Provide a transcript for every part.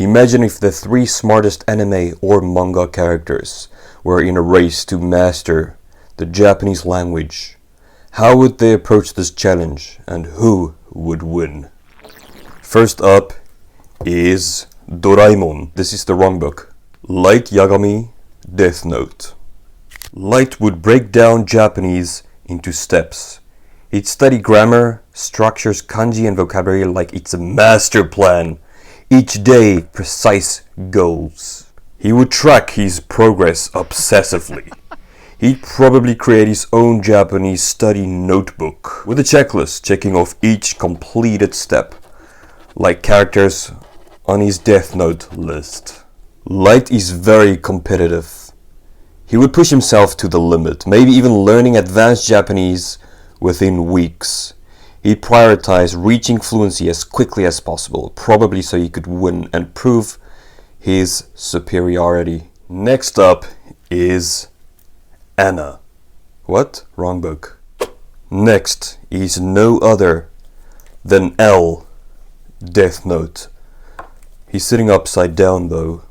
Imagine if the 3 smartest anime or manga characters were in a race to master the Japanese language. How would they approach this challenge, and who would win? First up is Doraemon. This is the wrong book. Light Yagami, Death Note. Light would break down Japanese into steps. He'd study grammar, structures, kanji and vocabulary like it's a master plan. Each day, precise goals. He would track his progress obsessively. He'd probably create his own Japanese study notebook with a checklist checking off each completed step, like characters on his Death Note list. Light is very competitive. He would push himself to the limit, maybe even learning advanced Japanese within weeks. He'd prioritize reaching fluency as quickly as possible, probably so he could win and prove his superiority. Next up is Anna. What? Wrong book. Next is no other than L, Death Note. He's sitting upside down though.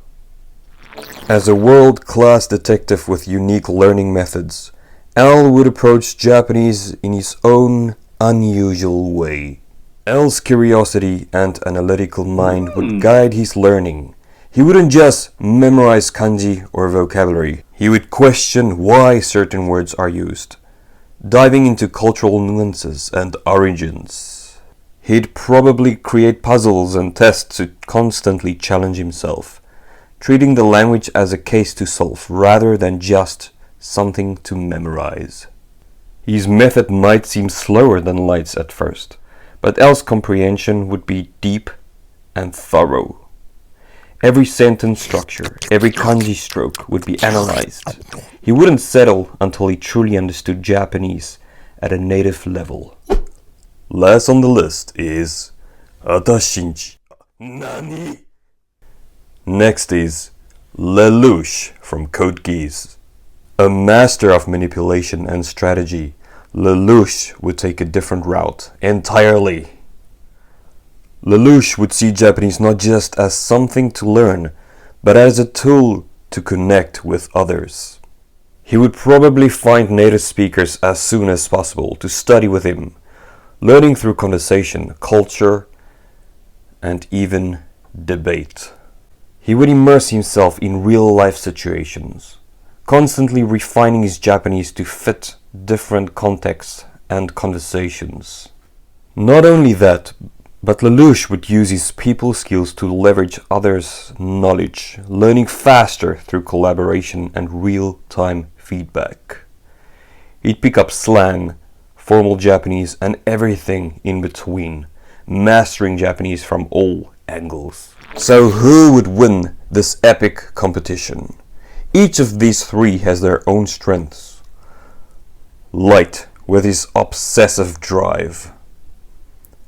As a world-class detective with unique learning methods, L would approach Japanese in his own unusual way. L's curiosity and analytical mind would guide his learning. He wouldn't just memorize kanji or vocabulary. He would question why certain words are used, diving into cultural nuances and origins. He'd probably create puzzles and tests to constantly challenge himself, treating the language as a case to solve rather than just something to memorize. His method might seem slower than Light's at first, but L's comprehension would be deep and thorough. Every sentence structure, every kanji stroke would be analyzed. He wouldn't settle until he truly understood Japanese at a native level. Last on the list is Atashinji. Nani? Next is Lelouch from Code Geass. A master of manipulation and strategy, Lelouch would take a different route entirely. Lelouch would see Japanese not just as something to learn, but as a tool to connect with others. He would probably find native speakers as soon as possible to study with him, learning through conversation, culture, and even debate. He would immerse himself in real-life situations, constantly refining his Japanese to fit different contexts and conversations. Not only that, but Lelouch would use his people skills to leverage others' knowledge, learning faster through collaboration and real-time feedback. He'd pick up slang, formal Japanese, and everything in between, mastering Japanese from all angles. So who would win this epic competition? Each of these 3 has their own strengths. Light, with his obsessive drive.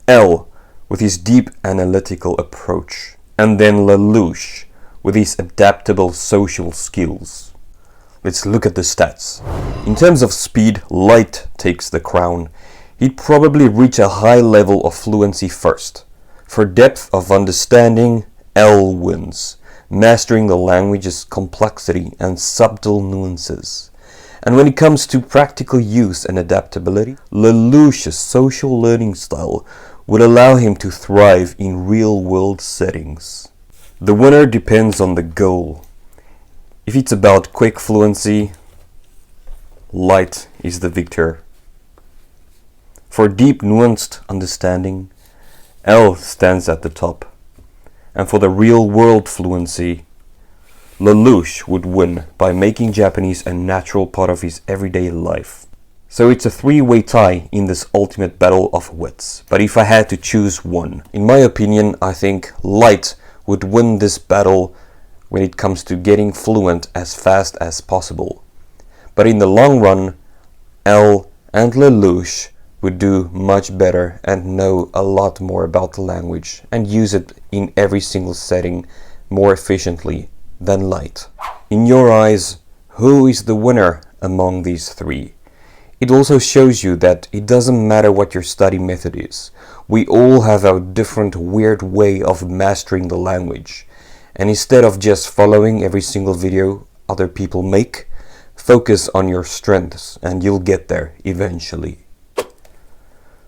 L, with his deep analytical approach. And then Lelouch, with his adaptable social skills. Let's look at the stats. In terms of speed, Light takes the crown. He'd probably reach a high level of fluency first. For depth of understanding, L wins, mastering the language's complexity and subtle nuances. And when it comes to practical use and adaptability, Lelouch's social learning style would allow him to thrive in real-world settings. The winner depends on the goal. If it's about quick fluency, Light is the victor. For deep, nuanced understanding, L stands at the top. And for the real-world fluency, Lelouch would win by making Japanese a natural part of his everyday life. So it's a 3-way tie in this ultimate battle of wits. But if I had to choose one, in my opinion, I think Light would win this battle when it comes to getting fluent as fast as possible. But in the long run, L and Lelouch would do much better and know a lot more about the language and use it in every single setting more efficiently than Light. In your eyes, who is the winner among these 3? It also shows you that it doesn't matter what your study method is. We all have our different weird way of mastering the language. And instead of just following every single video other people make, focus on your strengths and you'll get there eventually.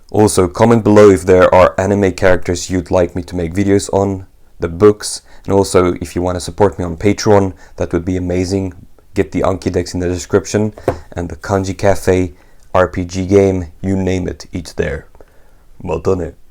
Also, comment below if there are anime characters you'd like me to make videos on, the books, and also if you want to support me on Patreon, that would be amazing. Get the Anki decks in the description, and the Kanji Cafe, RPG game, you name it, it's there. またね。